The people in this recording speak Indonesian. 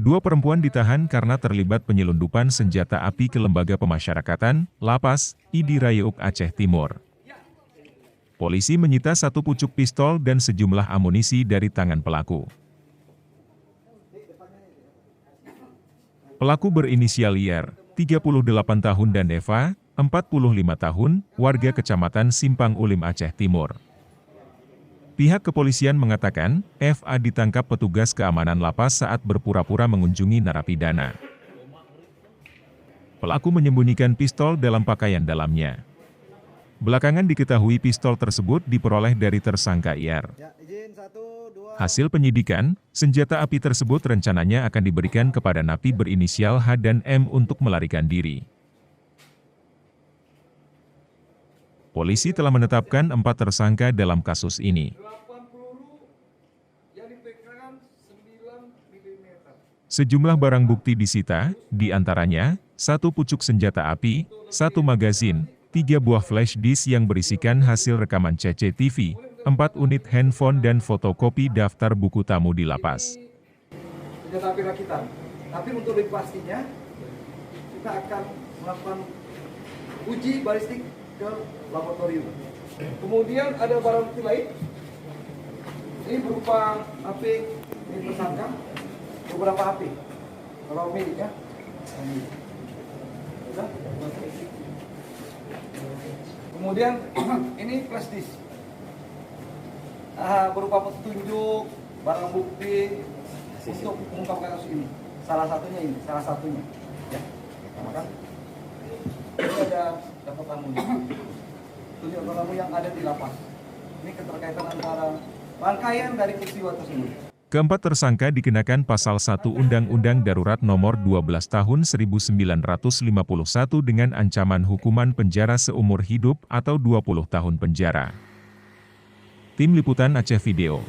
Dua perempuan ditahan karena terlibat penyelundupan senjata api ke Lembaga Pemasyarakatan, Lapas, Idi Rayeuk, Aceh Timur. Polisi menyita satu pucuk pistol dan sejumlah amunisi dari tangan pelaku. Pelaku berinisial IR, 38 tahun dan Eva, 45 tahun, warga Kecamatan Simpang Ulim, Aceh Timur. Pihak kepolisian mengatakan, FA ditangkap petugas keamanan lapas saat berpura-pura mengunjungi narapidana. Pelaku menyembunyikan pistol dalam pakaian dalamnya. Belakangan diketahui pistol tersebut diperoleh dari tersangka IR. Hasil penyidikan, senjata api tersebut rencananya akan diberikan kepada napi berinisial H dan M untuk melarikan diri. Polisi telah menetapkan 4 tersangka dalam kasus ini. Sejumlah barang bukti disita, diantaranya, 1 pucuk senjata api, 1 magazin, 3 buah flash disk yang berisikan hasil rekaman CCTV, 4 unit handphone dan fotokopi daftar buku tamu di lapas. Senjata api rakitan. Tapi untuk lebih pastinya, kita akan melakukan uji balistik ke laboratorium. Kemudian ada barang bukti lain. Ini berupa HP milik tersangka, beberapa HP. Kalau milik ya. Kemudian ini flash disk. Berupa petunjuk, barang bukti untuk mengungkap kasus ini. Salah satunya ini, salah satunya. Ya, kan? Ini ada daftar tamu. Tunjuk tamu yang ada di lapas. Ini keterkaitan antara rangkaian dari peristiwa tersebut. Keempat tersangka dikenakan pasal 1 Undang-Undang Darurat Nomor 12 Tahun 1951 dengan ancaman hukuman penjara seumur hidup atau 20 tahun penjara. Tim Liputan Aceh Video.